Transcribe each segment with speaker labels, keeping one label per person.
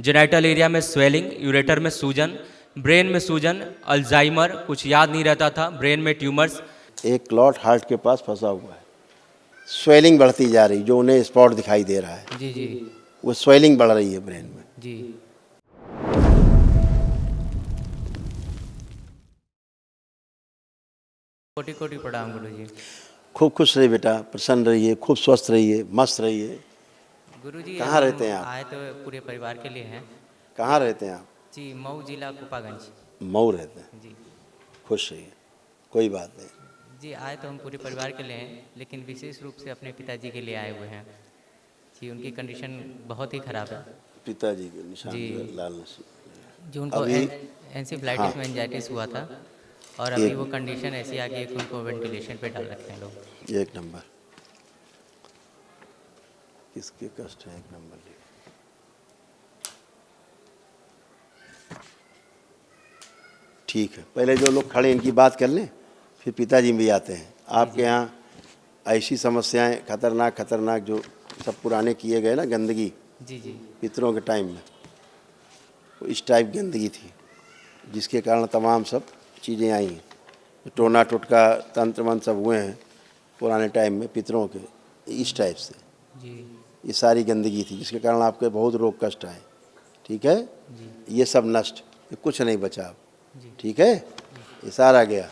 Speaker 1: Genital area में swelling, ureter में सूजन, ब्रेन में सूजन, अल्जाइमर, कुछ याद नहीं रहता था, ब्रेन में ट्यूमर्स।
Speaker 2: एक क्लॉट हार्ट के पास फंसा हुआ है, स्वेलिंग बढ़ती जा रही, जो उन्हें स्पॉट दिखाई दे रहा है
Speaker 1: जी जी
Speaker 2: वो स्वेलिंग बढ़ रही है ब्रेन में।
Speaker 1: जी। कोटि कोटि प्रणाम गुरु जी।
Speaker 2: खूब खुश रहिए बेटा, प्रसन्न रहिए, खूब स्वस्थ रहिए, मस्त रहिए।
Speaker 1: गुरु जी
Speaker 2: कहाँ रहते हैं आप?
Speaker 1: आए तो पूरे परिवार के लिए हैं।
Speaker 2: कहाँ रहते हैं आप?
Speaker 1: जी, मऊ जिला कुपागंज।
Speaker 2: मऊ रहते हैं।
Speaker 1: जी
Speaker 2: खुश रहिए, कोई बात नहीं।
Speaker 1: जी, आए तो हम पूरे परिवार के लिए हैं, लेकिन विशेष रूप से अपने पिताजी के लिए आए हुए हैं। जी, उनकी कंडीशन बहुत ही ख़राब है।
Speaker 2: पिताजी के निशान
Speaker 1: जी।
Speaker 2: जो है, लाल निशान।
Speaker 1: जो उनको
Speaker 2: अभी
Speaker 1: एंसेफ्लाइटिस में एंजाइटिस हुआ था, और अभी वो कंडीशन ऐसी आ गई है कि उनको वेंटिलेशन पे डाल रखे हैं लोग।
Speaker 2: एक नंबर किसके कष्ट है, एक नंबर लिखिए। ठीक है, पहले जो लोग खड़े इनकी बात कर लें, फिर पिताजी भी आते हैं। आपके यहाँ ऐसी समस्याएं खतरनाक खतरनाक जो सब पुराने किए गए ना, गंदगी
Speaker 1: जी जी
Speaker 2: पितरों के टाइम में, वो इस टाइप गंदगी थी जिसके कारण तमाम सब चीज़ें आई हैं। टोना टुटका तंत्र मंत्र सब हुए हैं पुराने टाइम में पितरों के, इस टाइप से
Speaker 1: जी
Speaker 2: ये सारी गंदगी थी जिसके कारण आपके बहुत रोग कष्ट आए। ठीक है, ये सब नष्ट, ये कुछ नहीं बचा अब। ठीक है, ये सारा गया,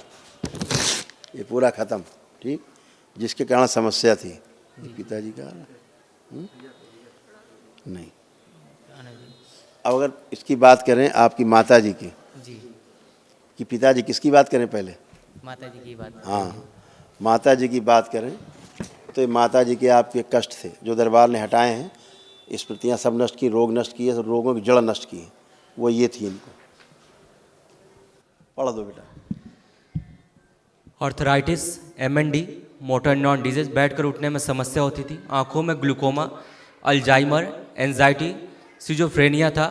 Speaker 2: ये पूरा ख़त्म। ठीक, जिसके कारण समस्या थी, ये पिताजी का नहीं। अब अगर इसकी बात करें आपकी माता जी की,
Speaker 1: जी।
Speaker 2: कि पिताजी किसकी बात करें पहले?
Speaker 1: माता जी की बात।
Speaker 2: हाँ, माता जी की बात करें तो ये माता जी के आपके कष्ट थे जो दरबार ने हटाए हैं, स्मृतियाँ सब नष्ट की, रोग नष्ट किए, सब रोगों की जड़ नष्ट की, वो ये थी। इनको पढ़ दो बेटा।
Speaker 1: Arthritis, MND, motor neuron disease, बैठकर उठने में समस्या होती थी, आंखों में ग्लूकोमा, अल्जाइमर, एंजाइटी, सिजोफ्रेनिया था,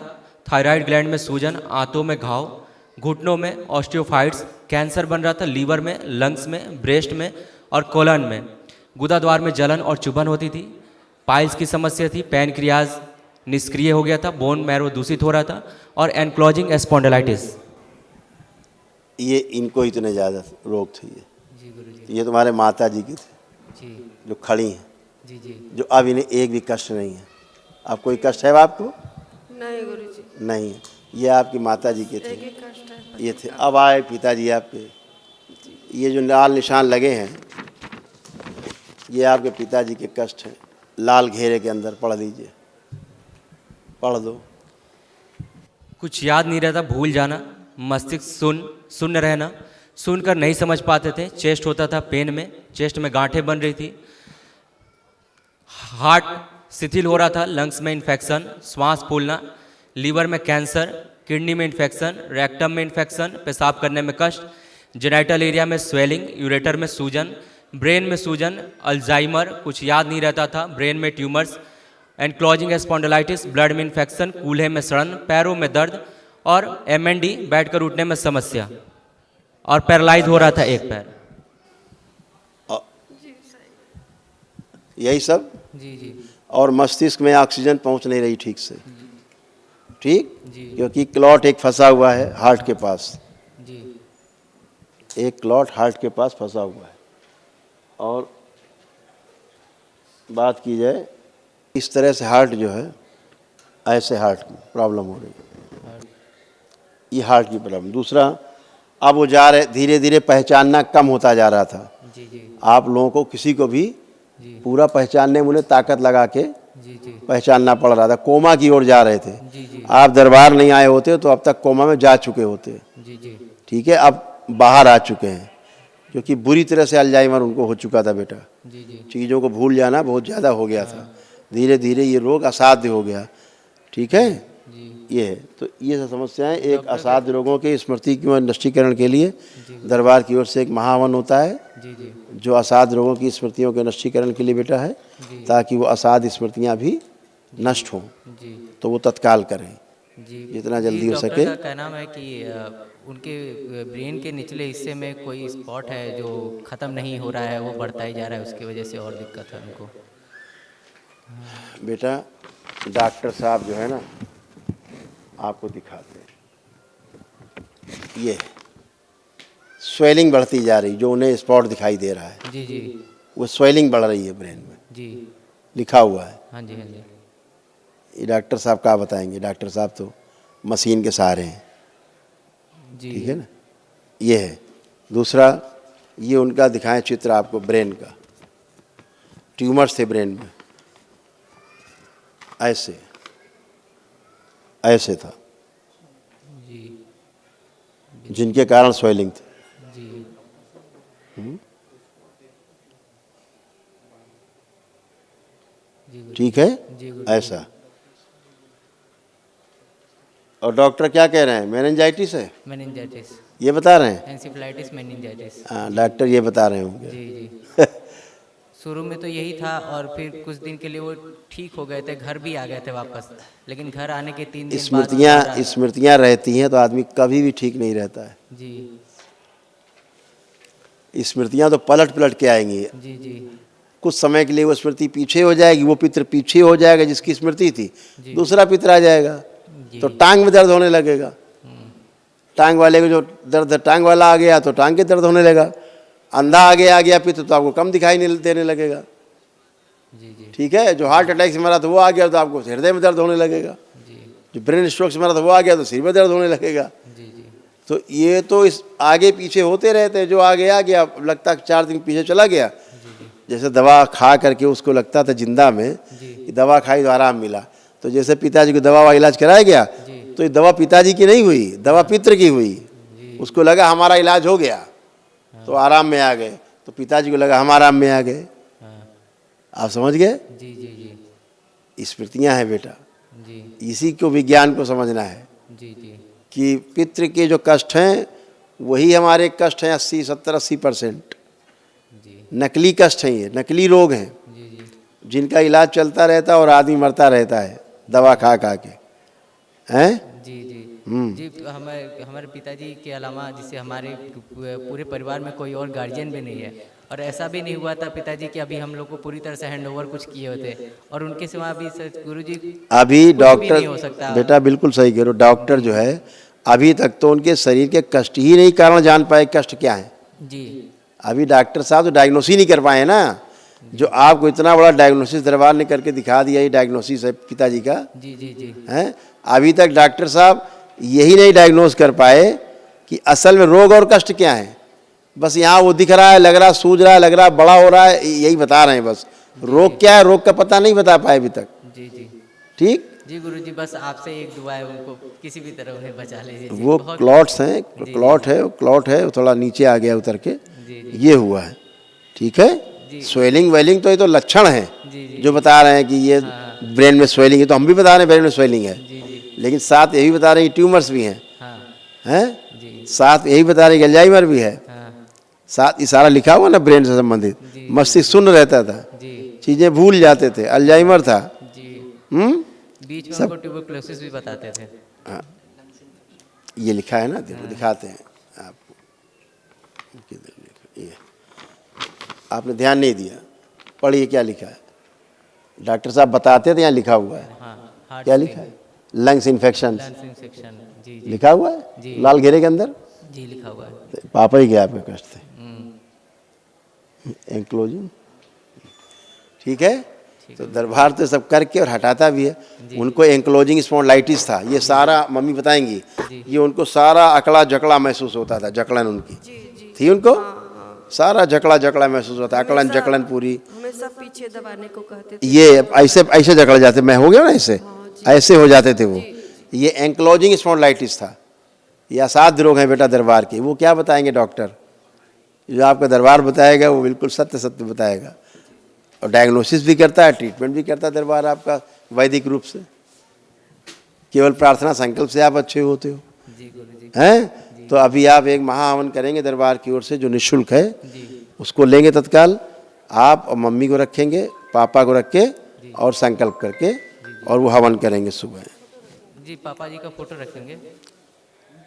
Speaker 1: थायराइड ग्लैंड में सूजन, आंतों में घाव, घुटनों में ऑस्टियोफाइट्स, कैंसर बन रहा था लीवर में, लंग्स में, ब्रेस्ट में और कोलन में, गुदाद्वार में जलन और चुभन होती थी, पाइल्स की समस्या थी, पैनक्रियाज निष्क्रिय हो गया था, बोन मैरो दूषित हो रहा था, और एनक्लोजिंग स्पॉन्डिलाइटिस।
Speaker 2: ये इनको इतने ज़्यादा रोग थे
Speaker 1: जी गुरुजी।
Speaker 2: ये तुम्हारे माता जी की थे
Speaker 1: जी
Speaker 2: जो खड़ी हैं,
Speaker 1: जी जी
Speaker 2: जो अब इन्हें एक भी कष्ट नहीं है। अब कोई कष्ट है आपको?
Speaker 3: नहीं गुरुजी,
Speaker 2: नहीं है। ये आपकी माता जी के थे,
Speaker 3: एक ही कष्ट है।
Speaker 2: ये थे। अब आए पिताजी आपके, ये जो लाल निशान लगे हैं ये आपके पिताजी के कष्ट हैं, लाल घेरे के अंदर। पढ़ लीजिए, पढ़ दो।
Speaker 1: कुछ याद नहीं रहता, भूल जाना, मस्तिष्क शून्य रहना, सुनकर नहीं समझ पाते थे, चेस्ट होता था पेन में, चेस्ट में गांठें बन रही थी, हार्ट शिथिल हो रहा था, लंग्स में इन्फेक्शन, श्वास फूलना, लीवर में कैंसर, किडनी में इन्फेक्शन, रेक्टम में इन्फेक्शन, पेशाब करने में कष्ट, जेनाइटल एरिया में स्वेलिंग, यूरेटर में सूजन, ब्रेन में सूजन, अल्जाइमर, कुछ याद नहीं रहता था, ब्रेन में ट्यूमर्स, एनक्लोजिंग स्पॉन्डिलाइटिस, ब्लड में इन्फेक्शन, कूल्हे में सड़न, पैरों में दर्द, और MND, बैठकर उठने में समस्या, और पैरालाइज हो रहा था एक पैर।
Speaker 2: यही सब।
Speaker 1: जी जी
Speaker 2: और मस्तिष्क में ऑक्सीजन पहुंच नहीं रही ठीक से। ठीक,
Speaker 1: जी
Speaker 2: क्योंकि क्लॉट एक फंसा हुआ है हार्ट के पास,
Speaker 1: जी
Speaker 2: एक क्लॉट हार्ट के पास फंसा हुआ है। और बात की जाए इस तरह से हार्ट जो है, ऐसे हार्ट की प्रॉब्लम हो रही है, ये हार्ट की प्रॉब्लम। दूसरा, अब वो जा रहे धीरे धीरे, पहचानना कम होता जा रहा था।
Speaker 1: जी जी
Speaker 2: आप लोगों को किसी को भी
Speaker 1: जी
Speaker 2: पूरा पहचानने में उन्हें ताकत लगा के
Speaker 1: जी जी
Speaker 2: पहचानना पड़ रहा था। कोमा की ओर जा रहे थे।
Speaker 1: जी जी
Speaker 2: आप दरबार नहीं आए होते तो अब तक कोमा में जा चुके होते।
Speaker 1: जी जी
Speaker 2: ठीक है, अब बाहर आ चुके हैं क्योंकि बुरी तरह से अल्जाइमर उनको हो चुका था बेटा।
Speaker 1: जी जी
Speaker 2: चीज़ों को भूल जाना बहुत ज़्यादा हो गया था। धीरे धीरे ये रोग असाध्य हो गया। ठीक है,
Speaker 1: जी
Speaker 2: ये है। तो ये सब समस्याएं, एक असाध्य रोगों के स्मृति के नष्टीकरण के लिए दरबार की ओर से एक महावन होता है
Speaker 1: जी जी
Speaker 2: जो असाध्य रोगों की स्मृतियों के नष्टीकरण के लिए बेटा है, ताकि वो असाध्य स्मृतियां भी नष्ट हों,
Speaker 1: जी
Speaker 2: तो वो तत्काल करें
Speaker 1: जी।
Speaker 2: जितना जल्दी हो
Speaker 1: डॉक्टर
Speaker 2: सके।
Speaker 1: का कहना है कि उनके ब्रेन के निचले हिस्से में कोई स्पॉट है जो ख़त्म नहीं हो रहा है, वो बढ़ता ही जा रहा है, उसकी वजह से और दिक्कत है उनको।
Speaker 2: बेटा डॉक्टर साहब जो है ना, आपको दिखाते हैं। ये स्वेलिंग बढ़ती जा रही, जो उन्हें स्पॉट दिखाई दे रहा है,
Speaker 1: जी जी
Speaker 2: वो स्वेलिंग बढ़ रही है ब्रेन में,
Speaker 1: जी।
Speaker 2: लिखा हुआ है।
Speaker 1: हाँ जी हाँ जी।
Speaker 2: ये डॉक्टर साहब क्या बताएंगे, डॉक्टर साहब तो मशीन के सहारे हैं,
Speaker 1: जी
Speaker 2: ठीक है ना। ये है दूसरा, ये उनका दिखाएं चित्र आपको ब्रेन का। ट्यूमर्स थे ब्रेन में, ऐसे ऐसे था,
Speaker 1: जी
Speaker 2: जिनके कारण स्वेलिंग थी।
Speaker 1: जी।
Speaker 2: ठीक है,
Speaker 1: जी
Speaker 2: ऐसा। और डॉक्टर क्या कह रहे हैं, मेनिंजाइटिस है,
Speaker 1: मेनिंजाइटिस,
Speaker 2: ये बता रहे हैं।
Speaker 1: Encephalitis, meningitis.
Speaker 2: हाँ, डॉक्टर ये बता रहे होंगे।
Speaker 1: जी जी। शुरू में तो यही था और फिर कुछ दिन के लिए वो ठीक हो गए थे, घर भी आ गए थे वापस, लेकिन घर आने के 3 दिन बाद
Speaker 2: स्मृतियाँ रहती हैं तो आदमी कभी भी ठीक नहीं रहता है।
Speaker 1: जी
Speaker 2: स्मृतियाँ तो पलट पलट के आएंगी।
Speaker 1: जी जी
Speaker 2: कुछ समय के लिए वो स्मृति पीछे हो जाएगी, वो पितर पीछे हो जाएगा जिसकी स्मृति थी, दूसरा पितर आ जाएगा तो टांग में दर्द होने लगेगा। टांग वाले को जो दर्द, टांग वाला आ गया तो टांग के दर्द होने लगा। अंधा आगे आ गया पितर तो आपको कम दिखाई नहीं देने लगेगा।
Speaker 1: जी जी
Speaker 2: ठीक है, जो हार्ट अटैक से मरा तो वो आ गया तो आपको हृदय में दर्द होने लगेगा।
Speaker 1: जी
Speaker 2: जो ब्रेन स्ट्रोक से मरा तो वो आ गया तो सिर में दर्द होने लगेगा।
Speaker 1: जी जी
Speaker 2: तो ये तो इस आगे पीछे होते रहते हैं। जो आगे आ गया लगता 4 दिन पीछे चला गया, जैसे दवा खा करके उसको लगता था जिंदा में कि दवा खाई तो आराम मिला, तो जैसे पिताजी को दवा इलाज कराया गया तो ये दवा पिताजी की नहीं हुई, दवा पित्र की हुई। उसको लगा हमारा इलाज हो गया तो आराम में आ गए, तो पिताजी को लगा हम आराम में आ गए।
Speaker 1: हाँ।
Speaker 2: आप समझ गए।
Speaker 1: जी जी जी
Speaker 2: स्मृतियाँ हैं बेटा,
Speaker 1: जी
Speaker 2: इसी को विज्ञान को समझना है
Speaker 1: जी जी
Speaker 2: कि पितृ के जो कष्ट हैं वही हमारे कष्ट हैं 80-70-80%।
Speaker 1: जी
Speaker 2: नकली कष्ट हैं, ये नकली रोग हैं
Speaker 1: जी जी
Speaker 2: जिनका इलाज चलता रहता है और आदमी मरता रहता है दवा खा खा के, हैं।
Speaker 1: जी जी जी। हमारे पिताजी के अलावा जिससे हमारे पूरे परिवार में कोई और गार्जियन भी नहीं है, और ऐसा भी नहीं हुआ था पिताजी कि अभी हम लोग को पूरी तरह से हैंड ओवर कुछ किए होते, और उनके सिवा अभी गुरुजी
Speaker 2: अभी
Speaker 1: कुछ भी नहीं हो
Speaker 2: डॉक्टर,
Speaker 1: सकता।
Speaker 2: बेटा बिल्कुल सही कह रहे हो, डॉक्टर जो है अभी तक तो उनके शरीर के कष्ट ही नहीं कारण जान पाए कष्ट क्या है।
Speaker 1: जी
Speaker 2: अभी डॉक्टर साहब तो डायग्नोसिस ही नहीं कर पाए ना। जो आपको इतना बड़ा डायग्नोसिस दरबार ने करके दिखा दिया, ये डायग्नोसिस है पिताजी का,
Speaker 1: जी जी जी
Speaker 2: हैं। अभी तक डॉक्टर साहब यही नहीं डायग्नोस कर पाए कि असल में रोग और कष्ट क्या है। बस यहाँ वो दिख रहा है, लग रहा सूझ रहा है, लग रहा बड़ा हो रहा है, यही बता रहे हैं बस। रोग क्या है, रोग का पता नहीं बता पाए अभी तक।
Speaker 1: जी जी
Speaker 2: ठीक,
Speaker 1: जी गुरुजी, बस आपसे एक दुआ है, उनको किसी भी तरह उन्हें बचा लीजिए जी।
Speaker 2: वो
Speaker 1: बहुत-
Speaker 2: क्लॉट्स हैं, क्लॉट है, वो थोड़ा नीचे आ गया उतर के,
Speaker 1: जी
Speaker 2: ये हुआ है। ठीक है, स्वेलिंग वेलिंग तो ये तो लक्षण है
Speaker 1: जी जी
Speaker 2: जो बता रहे हैं कि ये ब्रेन में स्वेलिंग है, तो हम भी बता रहे हैं ब्रेन में स्वेलिंग है,
Speaker 1: जी जी
Speaker 2: लेकिन साथ यही बता रहे हैं कि ट्यूमर्स भी हैं,
Speaker 1: हाँ
Speaker 2: हैं।
Speaker 1: जी
Speaker 2: साथ यही बता रहे हैं कि अल्जाइमर भी है।
Speaker 1: हाँ
Speaker 2: साथ ये सारा लिखा हुआ ना ब्रेन से संबंधित।
Speaker 1: जी।
Speaker 2: मस्तिष्क शून्य रहता था,
Speaker 1: जी
Speaker 2: चीजें भूल जाते थे, अल्जाइमर था।
Speaker 1: जी। बीच में उनको ट्यूबरक्लोसिस भी बताते थे।
Speaker 2: ये लिखा है ना, देखो दिखाते हैं आपको। किधर लिखा? ये आपने ध्यान नहीं दिया, पढ़िए क्या लिखा है। डॉक्टर साहब बताते थे, यहाँ लिखा हुआ है।
Speaker 1: हाँ, हार्ट
Speaker 2: क्या लिखा है, लंग्स इन्फेक्शन
Speaker 1: लंग्स इन्फेक्शन। जी जी
Speaker 2: लिखा हुआ है
Speaker 1: जी।
Speaker 2: लाल घेरे के अंदर।
Speaker 1: जी लिखा हुआ है।
Speaker 2: पापा ही गया आपके कष्ट थे,
Speaker 1: हम्म,
Speaker 2: एंक्लोजिंग। ठीक है, तो दरबार तो सब करके और हटाता भी है। उनको एंक्लोजिंग स्पॉन्डिलाइटिस था, ये सारा मम्मी बताएंगी, ये उनको सारा अकड़ा जकड़ा महसूस होता था, जकड़न उनकी थी, उनको सारा जकड़ा जकड़ा महसूस होता, अकड़न जकड़न पूरी।
Speaker 3: हमेशा पीछे दबाने को कहते थे।
Speaker 2: ये ऐसे ऐसे जकड़ जाते, मैं हो गया ना ऐसे, ऐसे हो जाते थे वो। ये एंक्लोजिंग स्पॉन्डिलाइटिस था। ये असाध्य रोग है बेटा दरबार के। वो क्या बताएंगे डॉक्टर, जो आपका दरबार बताएगा वो बिल्कुल सत्य सत्य बताएगा, और डायग्नोसिस भी करता है, ट्रीटमेंट भी करता है दरबार आपका वैदिक रूप से। केवल प्रार्थना संकल्प से आप अच्छे होते हो,
Speaker 1: जी गुरुजी
Speaker 2: हैं। तो अभी आप एक महाहवन करेंगे दरबार की ओर से जो निःशुल्क है,
Speaker 1: जी
Speaker 2: उसको लेंगे तत्काल। आप और मम्मी को रखेंगे, पापा को रख के और संकल्प करके, और वो हवन करेंगे सुबह।
Speaker 1: जी। पापा जी का फोटो रखेंगे।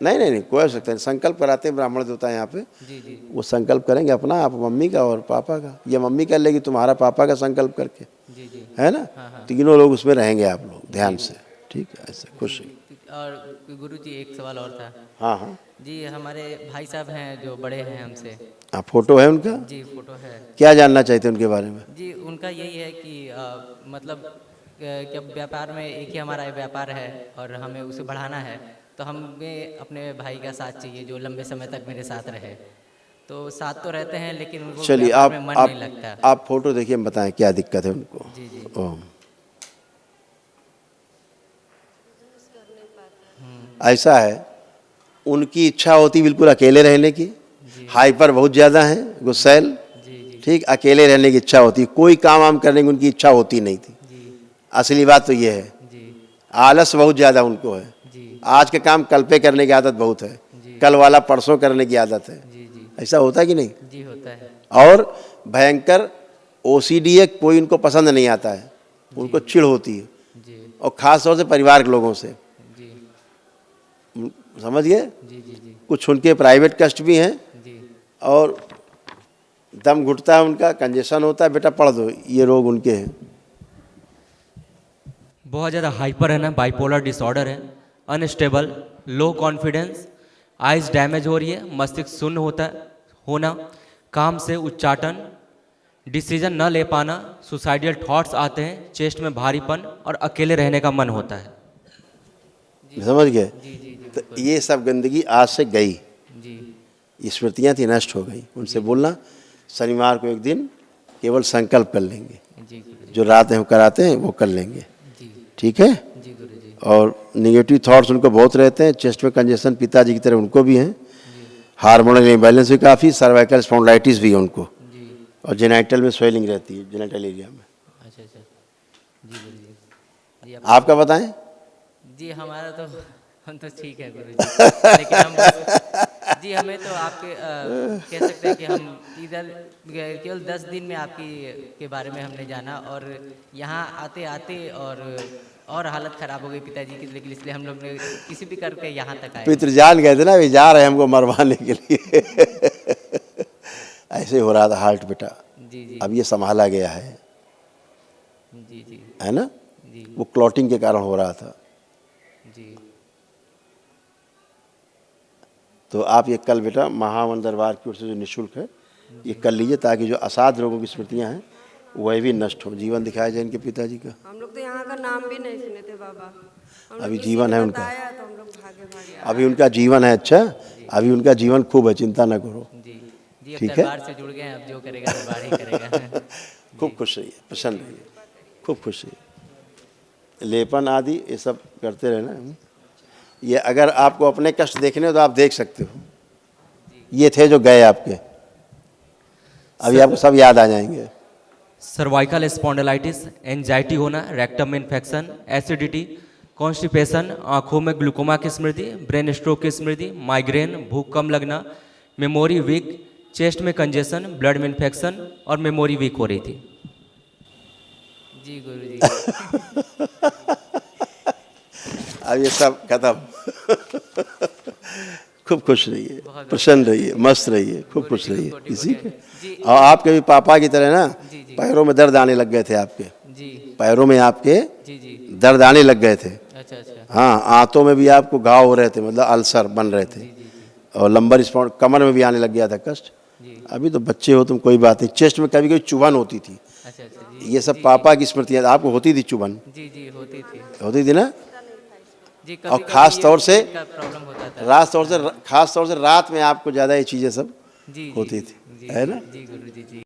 Speaker 2: नहीं नहीं नहीं, कोई हो सकता है, संकल्प कराते हैं ब्राह्मण देवता यहाँ पे।
Speaker 1: जी जी
Speaker 2: वो संकल्प करेंगे अपना, आप मम्मी का और पापा का, या मम्मी कर लेगी तुम्हारा पापा का संकल्प करके,
Speaker 1: जी जी।
Speaker 2: है ना। तीनों लोग उसमें रहेंगे आप लोग ध्यान से। ठीक है, ऐसे खुश है।
Speaker 4: और गुरुजी एक सवाल और था।
Speaker 2: हाँ हाँ।
Speaker 4: जी हमारे भाई साहब हैं जो बड़े हैं हमसे।
Speaker 2: फोटो है उनका?
Speaker 4: जी फोटो है।
Speaker 2: क्या जानना चाहते हैं उनके बारे में?
Speaker 4: जी उनका यही है कि मतलब क्या व्यापार में एक ही हमारा व्यापार है और हमें उसे बढ़ाना है, तो हमें अपने भाई का साथ चाहिए जो लंबे समय तक मेरे साथ रहे। तो साथ तो रहते हैं लेकिन उनको
Speaker 2: चलिए
Speaker 4: व्यापार में मन नहीं लगता।
Speaker 2: आप फोटो देखिए, बताएं क्या दिक्कत है उनको।
Speaker 4: जी जी।
Speaker 2: ओह, ऐसा है, उनकी इच्छा होती बिल्कुल अकेले रहने की, हाइपर बहुत ज़्यादा है, गुस्सैल,
Speaker 4: जी जी
Speaker 2: ठीक, अकेले रहने की इच्छा होती, कोई काम वाम करने की उनकी इच्छा होती नहीं थी।
Speaker 4: जी
Speaker 2: असली बात तो ये है।
Speaker 4: जी
Speaker 2: आलस बहुत ज़्यादा उनको है।
Speaker 4: जी
Speaker 2: आज के काम कल पे करने की आदत बहुत है,
Speaker 4: जी
Speaker 2: कल वाला परसों करने की आदत है।
Speaker 4: जी जी
Speaker 2: ऐसा होता है कि नहीं?
Speaker 4: जी होता है।
Speaker 2: और भयंकर ओसीडी है, कोई उनको पसंद नहीं आता है, उनको चिढ़ होती है,
Speaker 4: जी
Speaker 2: और ख़ास तौर से परिवार के लोगों से।
Speaker 4: जी
Speaker 2: समझ गए?
Speaker 4: जी जी जी
Speaker 2: कुछ उनके प्राइवेट कष्ट भी हैं,
Speaker 4: जी
Speaker 2: और दम घुटता है उनका, कंजेशन होता है। बेटा पढ़ दो, ये रोग उनके हैं।
Speaker 1: बहुत ज़्यादा हाइपर है ना, बाइपोलर डिसऑर्डर है, unstable, low confidence, eyes damage हो रही है, मस्तिष्क शून्य होना, काम से उच्चाटन, डिसीजन न ले पाना, सुसाइडल थॉट्स आते हैं, चेस्ट में भारीपन और अकेले रहने का मन होता है।
Speaker 2: समझ गए?
Speaker 4: जी जी जी
Speaker 2: तो ये सब गंदगी आज से गई,
Speaker 4: जी
Speaker 2: स्मृतियाँ थी नष्ट हो गई। उनसे बोलना शनिवार को एक दिन केवल संकल्प कर लेंगे,
Speaker 4: जी गुरुजी
Speaker 2: जो रात में हम कराते हैं वो कर लेंगे,
Speaker 4: जी
Speaker 2: ठीक है?
Speaker 4: जी गुरुजी
Speaker 2: और निगेटिव थॉट्स उनको बहुत रहते हैं, चेस्ट में कंजेशन पिताजी की तरह उनको भी हैं, हार्मोनल इम्बैलेंस भी काफ़ी, सर्वाइकल स्पॉन्डिलाइटिस भी है उनको,
Speaker 4: जी
Speaker 2: और जेनाइटल में स्वेलिंग रहती है, जेनाइटल एरिया में।
Speaker 4: अच्छा अच्छा जी गुरुजी जी
Speaker 2: आपका बताएं?
Speaker 4: जी हमारा तो हम तो ठीक है गुरुजी, लेकिन हम जी हमें तो आपके कह सकते हैं कि हम इधर केवल 10 दिन में आपकी के बारे में हमने जाना, और यहाँ आते आते और हालत ख़राब हो गई पिताजी की, लेकिन इसलिए हम लोग ने किसी भी करके यहाँ तक आए।
Speaker 2: पितृजान गए थे ना, वे जा रहे हैं हमको मरवाने के लिए। ऐसे हो रहा था हार्ट बेटा,
Speaker 4: जी जी
Speaker 2: अब ये संभाला गया है
Speaker 4: जी जी
Speaker 2: ना?
Speaker 4: जी
Speaker 2: वो क्लॉटिंग के कारण हो रहा था।
Speaker 4: जी
Speaker 2: तो आप ये कल बेटा महावन दरबार की ओर से जो निःशुल्क है ये कर लीजिए, ताकि जो असाध रोगों की स्मृतियाँ हैं वह भी नष्ट हो। जीवन दिखाया जाए इनके पिताजी का।
Speaker 3: हम लोग तो यहाँ का नाम भी नहीं सुने थे बाबा। हम लोग
Speaker 2: अभी
Speaker 3: किसी
Speaker 2: जीवन
Speaker 3: ने
Speaker 2: है उनका।
Speaker 3: बताया तो हम लोग भागे भागे
Speaker 2: अभी उनका जीवन है, अच्छा, अभी उनका जीवन खूब है, चिंता न करो।
Speaker 4: जी जी अब
Speaker 2: ठीक है?
Speaker 4: दरबार से जुड़ गए हैं, अब जो करेगा दरबार ही करेगा।
Speaker 2: खूब खुश रहिए, प्रसन्न रहिए, खूब खुश रहिए। लेपन आदि ये सब करते रहना। ये अगर आपको अपने कष्ट देखने हो तो आप देख सकते हो, ये थे जो गए आपके, अभी आपको सब याद आ जाएंगे।
Speaker 1: सर्वाइकल स्पॉन्डिलाइटिस, एंजाइटी होना, रेक्टम में इन्फेक्शन, एसिडिटी, कॉन्स्टिपेशन, आंखों में ग्लूकोमा की स्मृति, ब्रेन स्ट्रोक की स्मृति, माइग्रेन, भूख कम लगना, मेमोरी वीक, चेस्ट में कंजेशन, ब्लड में इन्फेक्शन और मेमोरी वीक हो रही थी।
Speaker 4: जी गुरुजी
Speaker 2: अब ये सब खत्म। खूब खुश रहिए, प्रसन्न रहिए, मस्त रहिए, खूब खुश रहिए। किसी के और आपके भी पापा की तरह ना पैरों में दर्द आने लग गए थे आपके,
Speaker 4: जी
Speaker 2: पैरों में आपके
Speaker 4: जी जी
Speaker 2: दर्द आने लग गए थे।
Speaker 4: अच्छा अच्छा
Speaker 2: हाँ, आंतों में भी आपको घाव हो रहे थे, मतलब अल्सर बन रहे थे, और लंबर स्पॉट कमर में भी आने लग गया था कष्ट।
Speaker 4: जी
Speaker 2: अभी तो बच्चे हो तुम, कोई बात नहीं। चेस्ट में कभी कभी चुभन होती थी,
Speaker 4: अच्छा अच्छा जी
Speaker 2: ये सब पापा की स्मृतियाँ। आपको होती थी चुभन?
Speaker 4: जी जी होती थी
Speaker 2: होती थी ना?
Speaker 4: जी।
Speaker 2: और
Speaker 4: कभी
Speaker 2: खास तौर से
Speaker 4: प्रॉब्लम होता था।
Speaker 2: खास तौर से रात में आपको ज़्यादा ये चीज़ें सब
Speaker 4: जी जी
Speaker 2: होती थी,
Speaker 4: जी
Speaker 2: है ना?
Speaker 4: जी गुरुजी जी।